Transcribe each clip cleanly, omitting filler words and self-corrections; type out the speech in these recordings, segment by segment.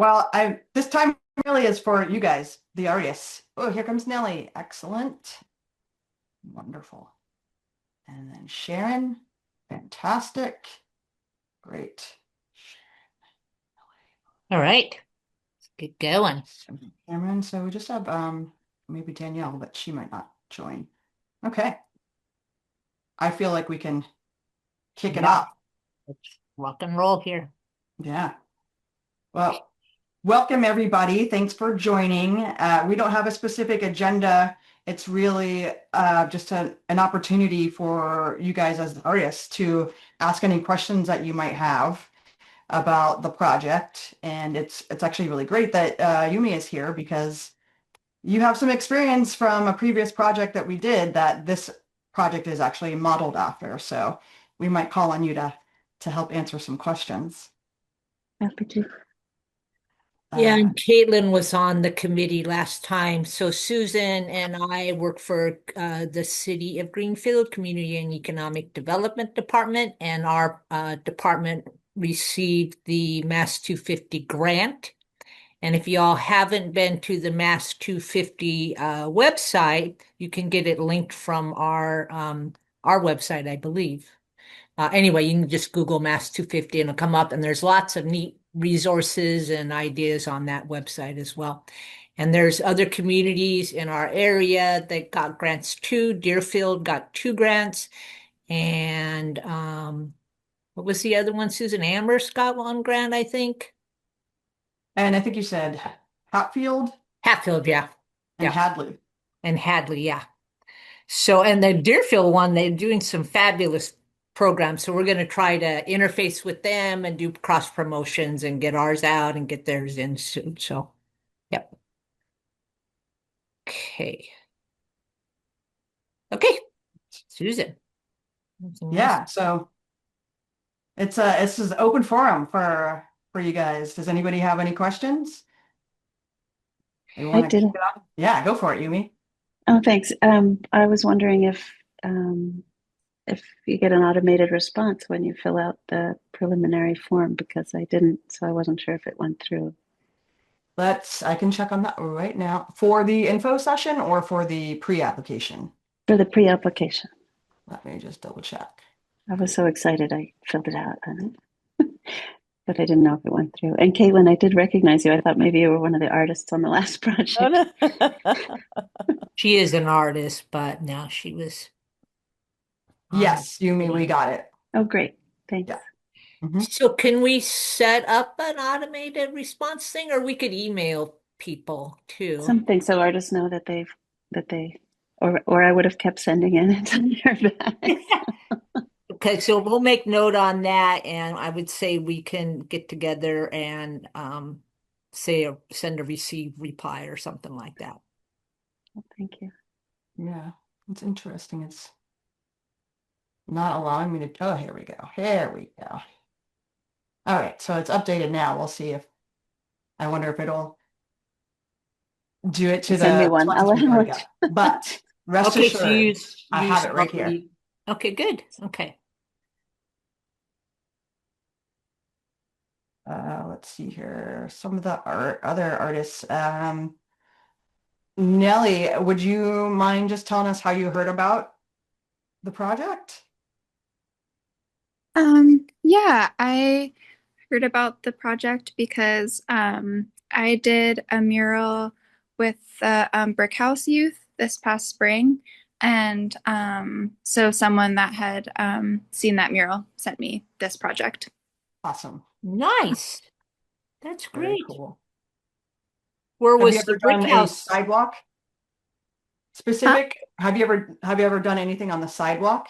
Well, this time really is for you guys, the artists. Oh, here comes Nellie. Excellent. Wonderful. And then Sharon. Fantastic. Great. All right, let's get going. Cameron, so we just have maybe Danielle, but she might not join. Okay. I feel like we can kick it Yeah, off. let's rock and roll here. Yeah. Well, welcome everybody. Thanks for joining. We don't have a specific agenda. It's really just an opportunity for you guys as artists to ask any questions that you might have about the project. And it's actually really great that Yumi is here because you have some experience from a previous project that we did that this project is actually modeled after. So we might call on you to help answer some questions. Happy to. Yeah, Uh, and Caitlin was on the committee last time. So Susan and I work for the City of Greenfield Community and Economic Development Department, and our department received the Mass 250 grant. And if y'all haven't been to the Mass 250 website, you can get it linked from our website, I believe. Anyway, you can just Google Mass 250 and it'll come up, and there's lots of neat resources and ideas on that website as well. And there's other communities in our area that got grants too. Deerfield got 2 grants, and what was the other one? Susan Amherst got 1 grant, I think. and I think you said Hatfield Hatfield, yeah, and yeah, Hadley. and Hadley, yeah. So, and the Deerfield one, they're doing some fabulous programs. So we're going to try to interface with them and do cross promotions and get ours out and get theirs in soon. So, yep. Okay. Okay. Susan. Anything else? Yeah, so it's an open forum for you guys. Does anybody have any questions? You I want to did. kick it off? Yeah, go for it, Yumi. Oh, thanks. I was wondering if you get an automated response when you fill out the preliminary form because I didn't, so I wasn't sure if it went through I can check on that right now. For the info session or for the pre-application? for the pre-application. Let me just double check. I was so excited I filled it out, but I didn't know if it went through. And Caitlin, I did recognize you. I thought maybe you were one of the artists on the last Oh, project. no. She is an artist, but now she was on the Yes, Yumi, we committee. got it. Oh, great. Thanks. Yeah. Mhm. So can we set up an automated response thing, or we could email people too? Something so artists know that they or I would have kept sending in until I heard back. Okay, so we'll make note on that, and I would say we can get together and say send a receive reply or something like that. Well, thank you. Yeah, it's interesting. It's not allowing me to. Oh, here we go. Here we go. All right, so it's updated now. We'll see if I wonder if it'll do it to Send me the one. I'll ones let we've him already look. got. But rest Okay, so assured, I you have it right here. already. Okay, good. Okay. Let's see here. Some of the other artists. Nelly, would you mind just telling us how you heard about the project? Yeah, I heard about the project because I did a mural with the Brick House youth this past spring. And so someone that had seen that mural sent me this project. Awesome. Nice. That's Very great. cool. Where Have you was the ever brick done a house? sidewalk Huh? specific? Have you ever done anything on the sidewalk?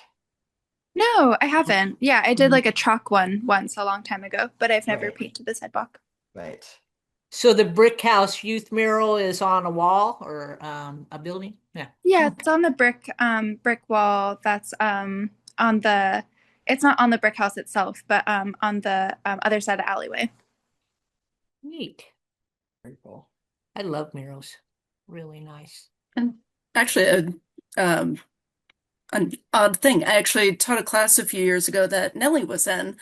No, I haven't. Yeah, I did Mhm. like a chalk one once a long time ago, but I've never Right, painted the sidewalk. right. So the brick house youth mural is on a wall or a building? Yeah. Yeah, Okay. it's on the brick wall that's on the it's not on the brick house itself, but on the other side of the alleyway. Neat. Very cool. I love murals. Really nice. And actually, um, an odd thing. I actually taught a class a few years ago that Nellie was in.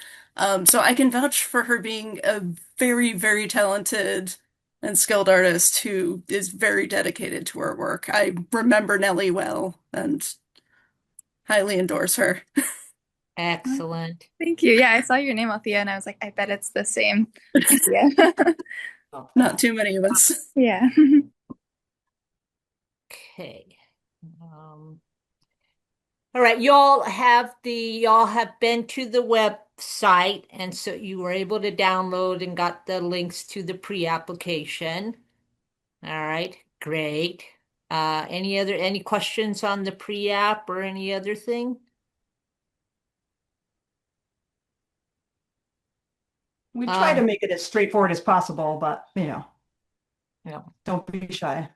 So I can vouch for her being a very, very talented and skilled artist who is very dedicated to her work. I remember Nellie well and highly endorse her. Oh, Excellent. thank you. Yeah, I saw your name, Althea, and I was like, I bet it's the same. Yeah. Love Not that. too many of us. Yeah. Okay. Um, all right, y'all have been to the website, and so you were able to download and got the links to the pre-application. All right, great. Any questions on the pre-app or any other thing? We try to Um, make it as straightforward as possible, but yeah. don't be shy.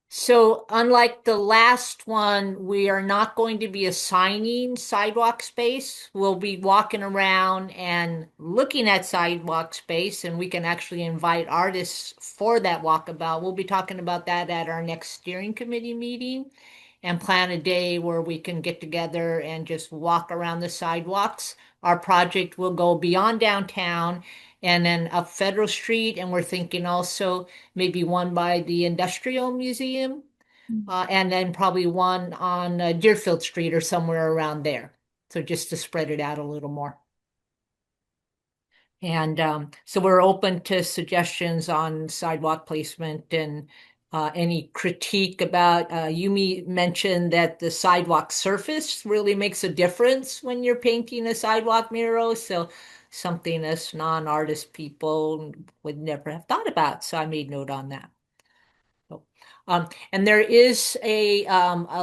So unlike the last one, we are not going to be assigning sidewalk space. We'll be walking around and looking at sidewalk space, and we can actually invite artists for that walkabout. We'll be talking about that at our next steering committee meeting and plan a day where we can get together and just walk around the sidewalks. Our project will go beyond downtown and then up Federal Street, and we're thinking also maybe one by the Industrial Museum, and then probably one on Deerfield Street or somewhere around there. So just to spread it out a little more. And so we're open to suggestions on sidewalk placement and any critique about, mentioned that the sidewalk surface really makes a difference when you're painting a sidewalk mural. So something us non-artist people would never have thought about. So I made note on that. And there is a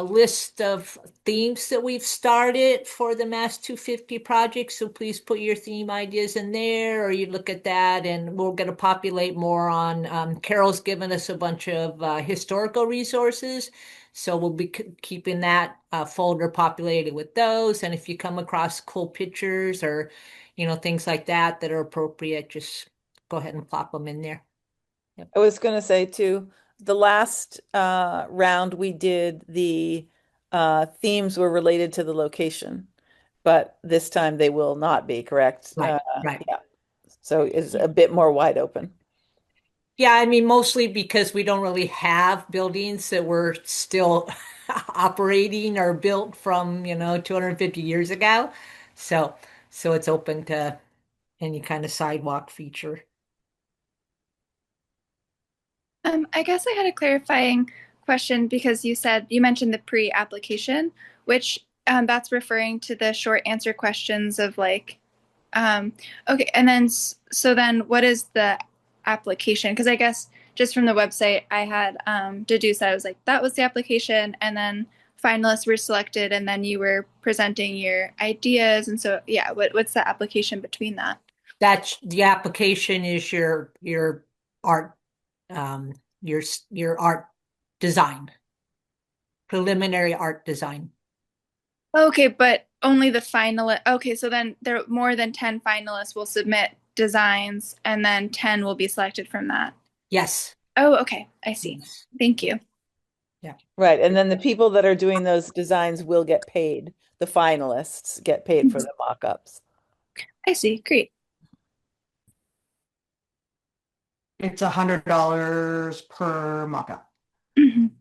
list of themes that we've started for the Mass 250 project. So please put your theme ideas in there, or you look at that, and we're going to populate more on. Carol's given us a bunch of historical resources, so we'll be keeping that folder populated with those. And if you come across cool pictures or, things like that that are appropriate, just go ahead and plop them in there. Yep. I was going to say too, the last round we did, the themes were related to the location, but this time they will not be, correct? Right, right. Yeah. So it's a bit more wide open. Yeah, I mean, mostly because we don't really have buildings that were still operating or built from, 250 years ago. So, so it's open to any kind of sidewalk feature. I guess I had a clarifying question because you mentioned the pre-application, which that's referring to the short answer questions of like, okay, and then so then what is the application? Because I guess just from the website I had deduced that I was like that was the application, and then finalists were selected, and then you were presenting your ideas, and so yeah, what's the application between that? That's the application is your art, um, your art design, preliminary art design. Okay, but only the finalist. Okay, so then there more than 10 finalists will submit designs and then 10 will be selected from that. Yes. Oh, okay. I see. Yes. Thank you. Yeah. Right. And then the people that are doing those designs will get paid. The finalists get paid for the mock-ups. I see. Great. It's $100 per mockup. Mhm.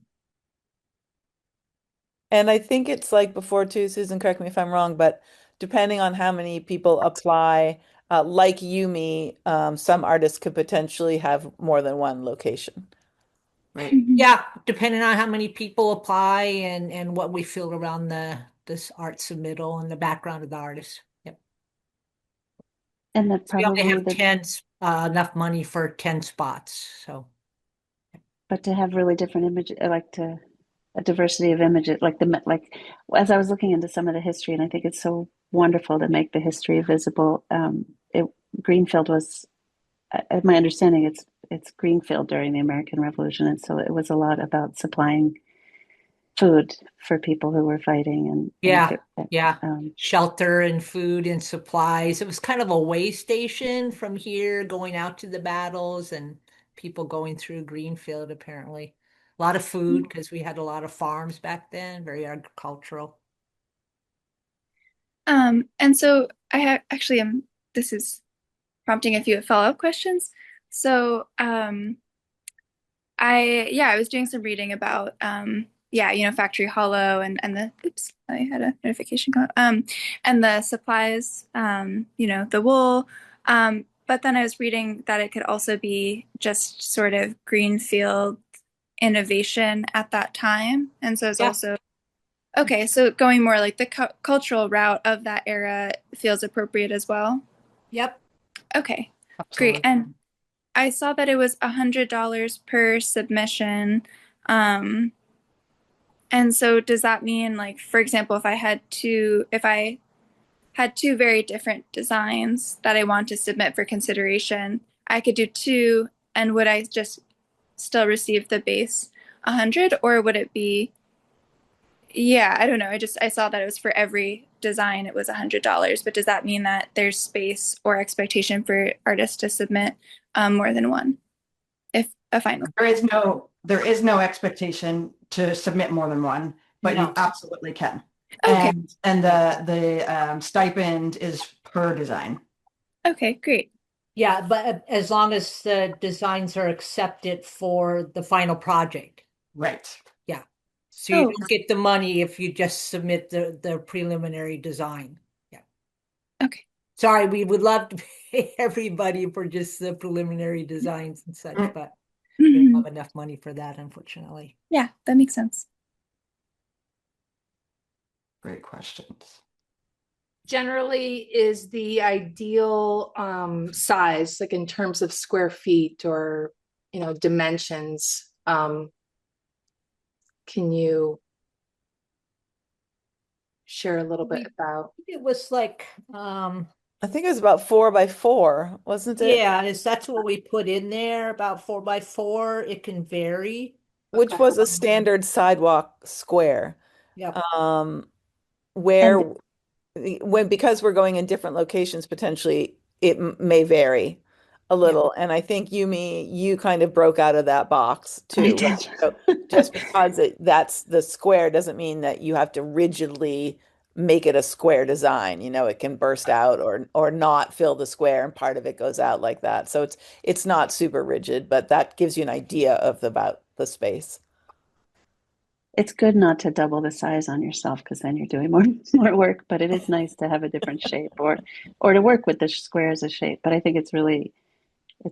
And I think it's like before too, Susan, correct me if I'm wrong, but depending on how many people apply, like Yumi, some artists could potentially have more than one location. Right. Mhm. Yeah, depending on how many people apply and what we feel around this art submittal and the background of the artist. Yep. And that So we only probably have enough money for 10 spots. So but to have really different images, like to a diversity of images, like as I was looking into some of the history, and I think it's so wonderful to make the history visible. It Greenfield was, my understanding, it's Greenfield during the American Revolution, and so it was a lot about supplying food for people who were fighting, yeah, yeah. um, Shelter and food and supplies. It was kind of a way station from here going out to the battles and people going through Greenfield, apparently. A lot of food because we had a lot of farms back then, very agricultural. And so actually this is prompting a few follow-up questions. So, I was doing some reading about Factory Hollow and the oops, I had a notification come up. And the supplies, the wool. But then I was reading that it could also be just sort of greenfield innovation at that time. And so it's Yeah. also okay, so going more like the cultural route of that era feels appropriate as well. Yep. Okay, great. Absolutely. And I saw that it was $100 per submission. And so does that mean, like, for example, if I had two very different designs that I want to submit for consideration, I could do two, and would I just still receive the base 100, or would it be, yeah, I don't know. I saw that it was for every design it was $100, but does that mean that there's space or expectation for artists to submit more than one? If a final. There is no expectation to submit more than one, but No. you absolutely can. Okay. And the stipend is per design. Okay, great. Yeah, but as long as the designs are accepted for the final project. Right. Yeah. So you Oh. don't get the money if you just submit the preliminary design. Yeah. Okay. Sorry, we would love to pay everybody for just the preliminary designs and such, but we don't have enough money for that, unfortunately. Yeah, that makes sense. Great questions. Generally is the ideal size, like in terms of square feet or dimensions? Can you share a little bit about? It was like, I think it was about 4 by 4, wasn't it? yeah, that's what we put in there, about 4 by 4. It can vary. Which Okay. was a standard sidewalk square. Yep. Where And because we're going in different locations, potentially it may vary a little. And I think you kind of broke out of that box I too, did. right? So just because that's the square doesn't mean that you have to rigidly make it a square design. It can burst out or not fill the square and part of it goes out like that. So it's not super rigid, but that gives you an idea of about the space. It's good not to double the size on yourself because then you're doing more more work, but it is nice to have a different shape or to work with the square as a shape. But I think it's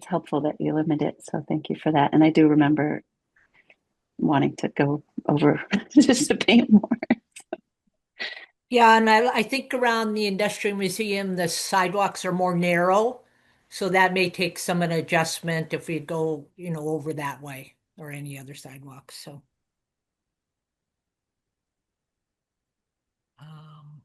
helpful that you limit it. So thank you for that. And I do remember wanting to go over just to paint more. Yeah, and I think around the Industrial Museum, the sidewalks are more narrow. So that may take some an adjustment if we go, over that way or any other sidewalks. So um,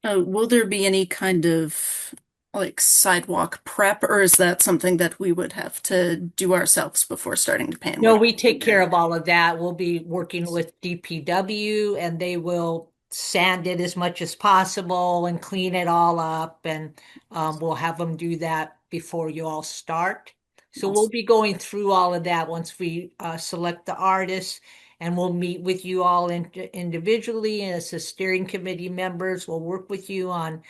Will there be any kind of like sidewalk prep, or is that something that we would have to do ourselves before starting to paint? no, we take care of all of that. We'll be working with DPW and they will sand it as much as possible and clean it all up. And we'll have them do that before you all start. So we'll be going through all of that once we select the artists, and we'll meet with you all individually and as the steering committee members. We'll work with you on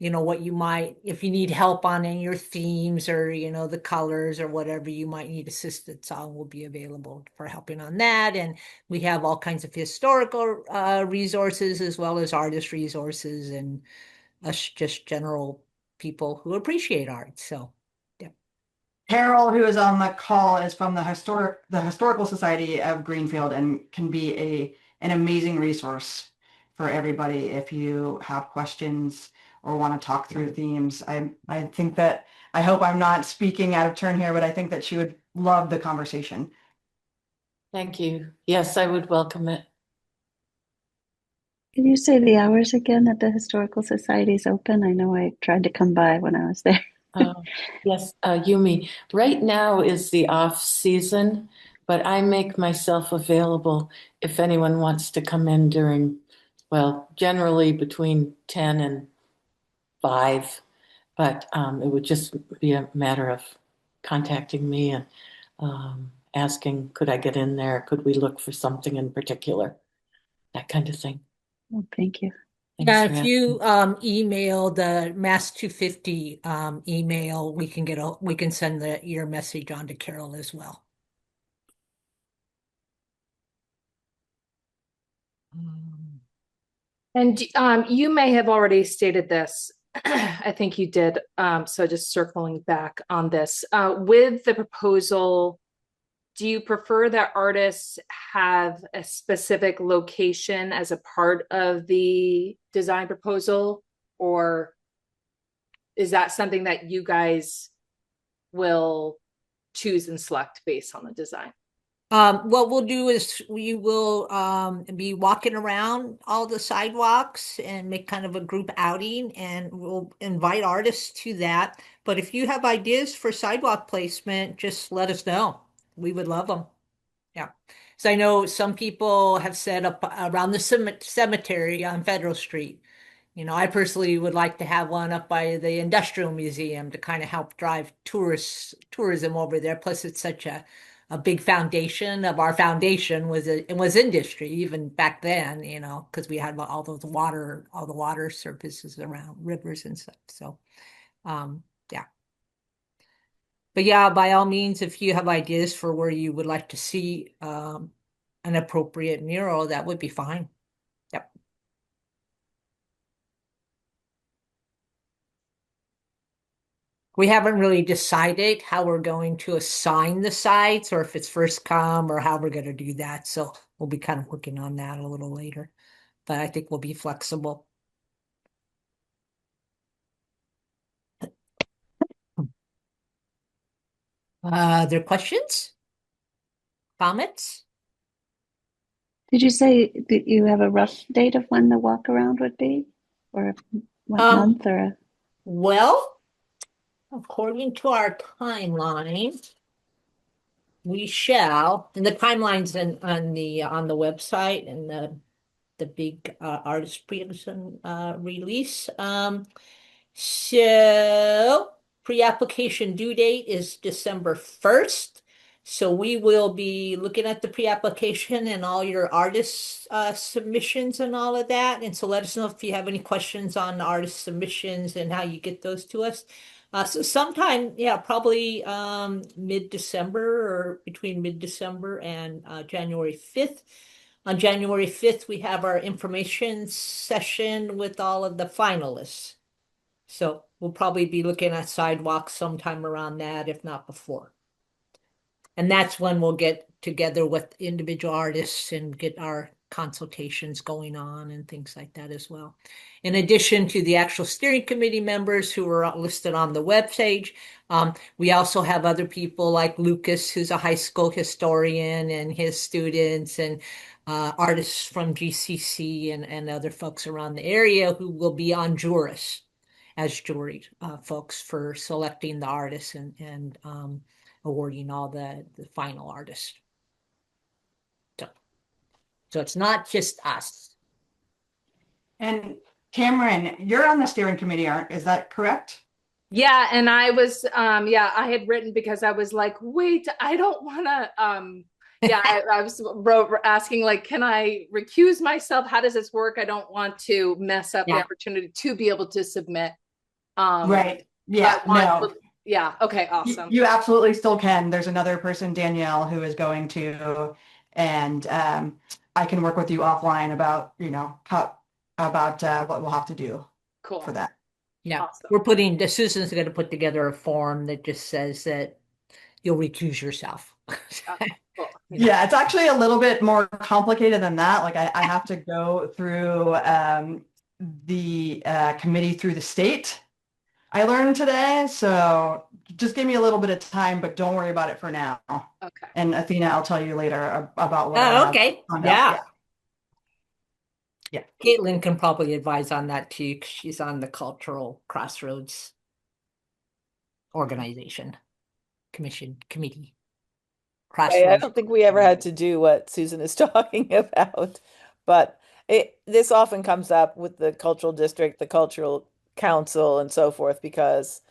what you might, if you need help on any of your themes or, the colors or whatever you might need assistance on, will be available for helping on that. And we have all kinds of historical resources as well as artist resources and us just general people who appreciate art. So, yeah. Carol, who is on the call, is from the Historical Society of Greenfield and can be an amazing resource for everybody if you have questions or want to talk through themes. I think that I hope I'm not speaking out of turn here, but I think that she would love the conversation. Thank you. Yes, I would welcome it. Can you say the hours again that the Historical Society is open? I know I tried to come by when I was there. Yes, Yumi. Right now is the off season, but I make myself available if anyone wants to come in during, well, generally between 10 and 5. But it would just be a matter of contacting me and asking, could I get in there? Could we look for something in particular? That kind of thing. Well, thank you. Yeah, Thanks for if asking. you email the MA250 email, we can send your message on to Carol as well. And you may have already stated this. I think you did. So just circling back on this, with the proposal, do you prefer that artists have a specific location as a part of the design proposal, or is that something that you guys will choose and select based on the design? What we'll do is we will be walking around all the sidewalks and make kind of a group outing, and we'll invite artists to that. But if you have ideas for sidewalk placement, just let us know. We would love them. Yeah. So I know some people have set up around the cemetery on Federal Street. I personally would like to have one up by the Industrial Museum to kind of help drive tourism over there. Plus, it's such a big foundation of our foundation was industry even back then, because we had all the water surfaces around rivers and stuff. So, yeah. But yeah, by all means, if you have ideas for where you would like to see an appropriate mural, that would be fine. Yep. We haven't really decided how we're going to assign the sites or if it's first come or how we're going to do that. So we'll be kind of working on that a little later. But I think we'll be flexible. There questions? Comments? Did you say that you have a rough date of when the walk around would be? Or what month or Well, according to our timeline, we shall, and the timeline's on the website and the big artist prison release. So pre-application due date is December 1st. So we will be looking at the pre-application and all your artist submissions and all of that. And so let us know if you have any questions on the artist submissions and how you get those to us. So sometime, yeah, probably mid-December or between mid-December and January 5th. On January 5th, we have our information session with all of the finalists. So we'll probably be looking at sidewalks sometime around that, if not before. And that's when we'll get together with individual artists and get our consultations going on and things like that as well. In addition to the actual steering committee members who are listed on the webpage, we also have other people like Lucas, who's a high school historian, and his students, and artists from GCC and other folks around the area who will be on juris as jury folks for selecting the artists and awarding all the final artists. So it's not just us. And Cameron, you're on the steering committee, is that correct? Yeah, and I was yeah, I had written because I was like, wait, I don't want to yeah, I was asking like, can I recuse myself? How does this work? I don't want to mess up the opportunity to be able to submit. Right. Yeah, no. Yeah, okay, awesome. You absolutely still can. There's another person, Danielle, who is going to, and I can work with you offline about, what we'll have to do for that. Yeah, awesome. Susan's going to put together a form that just says that you'll recuse yourself. Cool. Yeah, it's actually a little bit more complicated than that. Like I have to go through the committee through the state. I learned today, so just give me a little bit of time, but don't worry about it for now. Okay. And Athena, I'll tell you later about what. Oh, okay. Yeah. Yeah. Caitlin can probably advise on that too, because she's on the Cultural Crossroads organization, committee. I don't think we ever had to do what Susan is talking about, but this often comes up with the cultural district, the cultural council, and so forth, because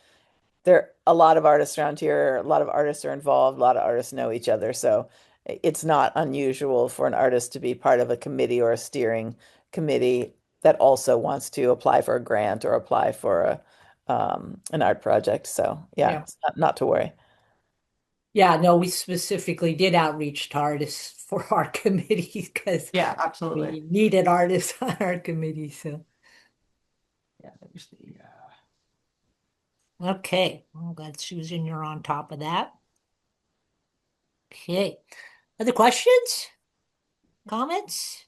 there are a lot of artists around here, a lot of artists are involved, a lot of artists know each other, so it's not unusual for an artist to be part of a committee or a steering committee. that also wants to apply for a grant or apply for an art project. So yeah, Yeah. it's not to worry. Yeah, no, we specifically did outreach to artists for our committee because Yeah, absolutely. we needed artists on our committee. So, Yeah, there's the, okay. Well, glad Susan, you're on top of that. Okay. Other questions? Comments?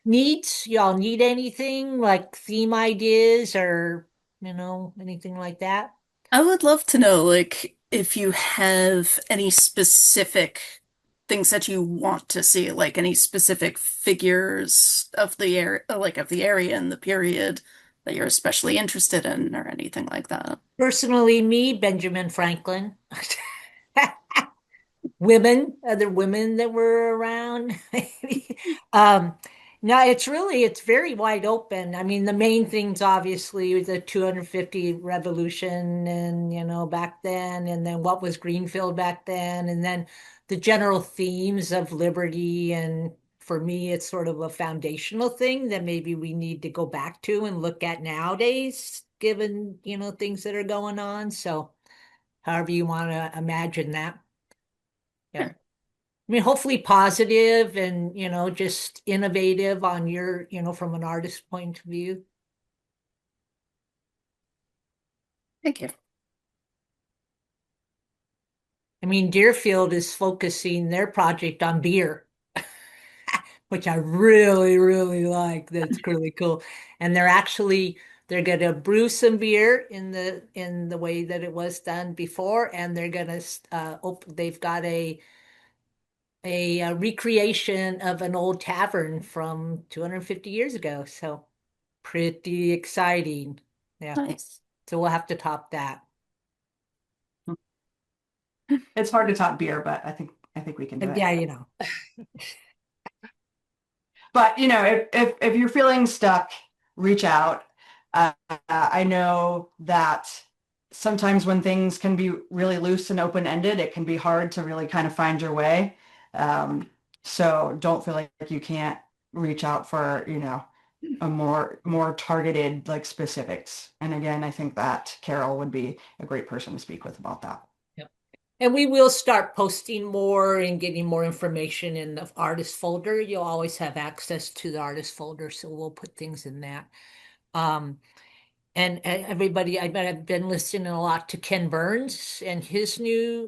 Needs? Y'all need anything like theme ideas or, anything like that? I would love to know, like, if you have any specific things that you want to see, like any specific figures of the area, like of the area and the period that you're especially interested in, or anything like that. Personally, me, Benjamin Franklin. Women, other women that were around. Um, no, it's very wide open. I mean, the main things obviously the 250 revolution and back then, and then what was Greenfield back then, and then the general themes of liberty. And for me, it's sort of a foundational thing that maybe we need to go back to and look at nowadays, given, things that are going on. So however you want to imagine that. Yeah. Sure. I mean, hopefully positive and, just innovative on your, from an artist point of view. Thank you. I mean, Deerfield is focusing their project on beer, which I really, really like. That's really cool. And they're gonna brew some beer in the way that it was done before, and they're gonna they've got a recreation of an old tavern from 250 years ago. So pretty exciting. Yeah. Nice. So we'll have to top that. it's hard to top beer, but I think we can do it. Yeah. But if you're feeling stuck, reach out. I know that sometimes when things can be really loose and open-ended, it can be hard to really kind of find your way. So don't feel like you can't reach out for, a more targeted like specifics. And again, I think that Carol would be a great person to speak with about that. And we will start posting more and getting more information in the artist folder. You'll always have access to the artist folder, so we'll put things in that. And everybody, I bet I've been listening a lot to Ken Burns and his new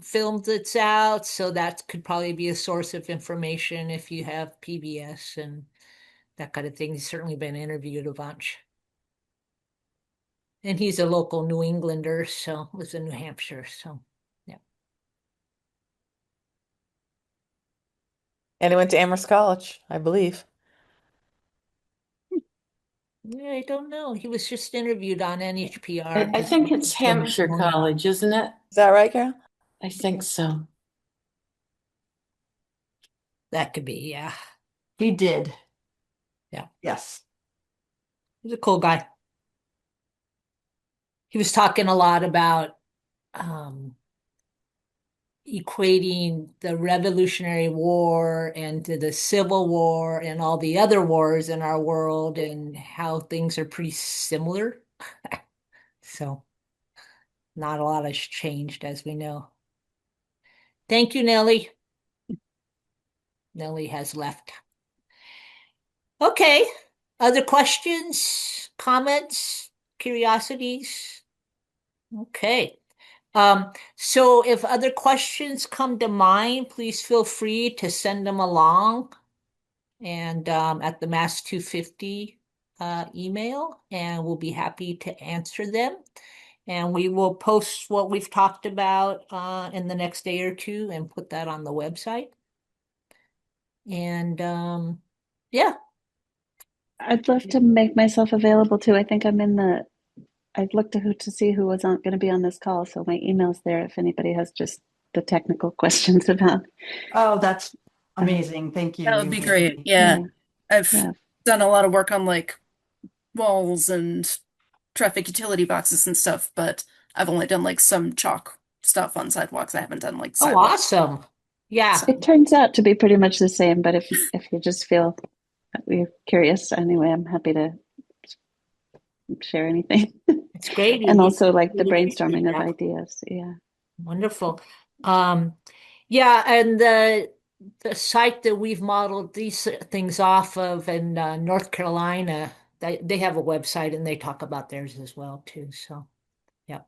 film that's out. So that could probably be a source of information if you have PBS and that kind of thing. He's certainly been interviewed a bunch. And he's a local New Englander, so lives in New Hampshire. So yeah. And he went to Amherst College, I believe. Yeah, I don't know. He was just interviewed on NHPR. I think it's Hampshire College, isn't it? Is that right, Carol? I think so. That could be, yeah. He did. Yeah. Yes. He's a cool guy. He was talking a lot about equating the Revolutionary War and to the Civil War and all the other wars in our world and how things are pretty similar. So not a lot has changed, as we know. Thank you, Nellie. Nellie has left. Okay. Other questions, comments, curiosities? Okay. So if other questions come to mind, please feel free to send them along and at the MA250 email, and we'll be happy to answer them. And we will post what we've talked about in the next day or two and put that on the website. And yeah. I'd love to make myself available too. I think I'd look to who to see who was going to be on this call. So my email's there if anybody has just the technical questions about. Oh, that's amazing. Thank you. That would be great. Yeah. I've Yeah. done a lot of work on like walls and traffic utility boxes and stuff, but I've only done like some chalk stuff on sidewalks. I haven't done like sidewalks. Awesome. Yeah. So, It turns out to be pretty much the same, but if you just feel we're curious. Anyway, I'm happy to share anything. It's great. And also like the Really appreciate brainstorming of that. ideas. Yeah. Wonderful. Yeah, and the site that we've modeled these things off of in North Carolina, they have a website and they talk about theirs as well too. So, yeah.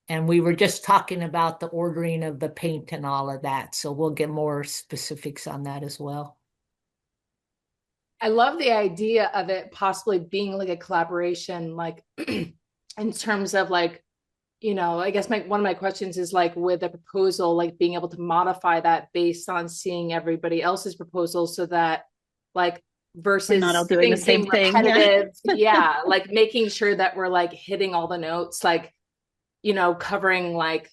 And we were just talking about the ordering of the paint and all of that. So we'll get more specifics on that as well. I love the idea of it possibly being like a collaboration, like in terms of like, I guess one of my questions is like with a proposal, like being able to modify that based on seeing everybody else's proposal so that like We're not all versus doing the things being same thing. Yeah. repetitive. Yeah, like making sure that we're like hitting all the notes, like, covering like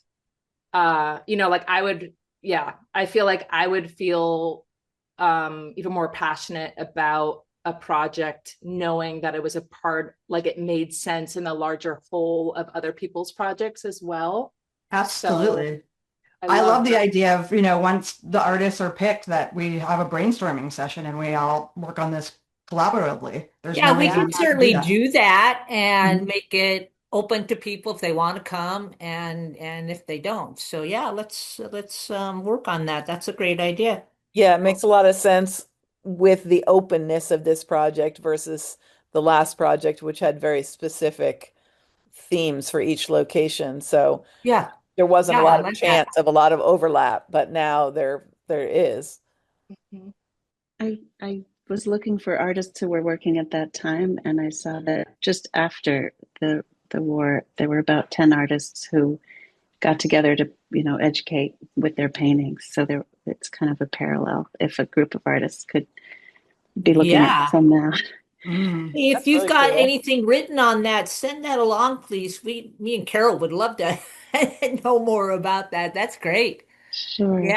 like I feel like I would feel even more passionate about a project knowing that it was a part, like it made sense in the larger whole of other people's projects as well. Absolutely. So I love the that. idea of, once the artists are picked, that we have a brainstorming session and we all work on this collaboratively. There's Yeah, no we reason can not to do certainly that. do that and Mhm. make it open to people if they want to come and if they don't. So yeah, let's work on that. That's a great idea. Yeah, it makes a lot of sense with the openness of this project versus the last project, which had very specific themes for each location. So Yeah. there wasn't a Yeah, I lot of like that. chance of a lot of overlap, but now there is. Mhm. I was looking for artists who were working at that time, and I saw that just after the war, there were about 10 artists who got together to, educate with their paintings. So it's kind of a parallel if a group of artists could be looking at Yeah. some now. Mm. If That's you've really got cool. anything written on that, send that along, please. Me and Carol would love to know more about that. That's great. Sure. Yeah,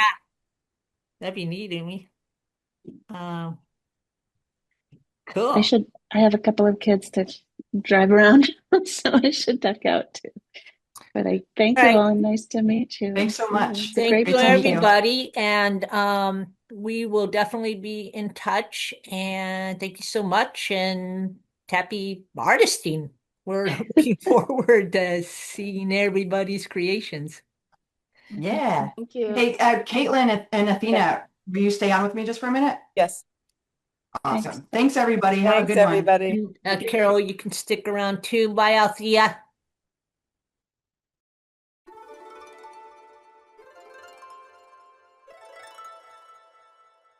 that'd be neat, Amy. Um, cool. I have a couple of kids to drive around, so I should duck out too. But I thank All you right. all and nice to meet you. Thanks so Yeah, much. it's a Thank great you, Great to meet you. project. everybody. And we will definitely be in touch. And thank you so much. And happy artisting. We're looking forward to seeing everybody's creations. Yeah. Thank you. Hey, Caitlin and Yes. Athena, will you stay on with me just for a minute? Yes. Thanks. Awesome. Thanks, everybody. Have a Thanks, good one. everybody. And, Carol, you can stick around too. Bye, Althea.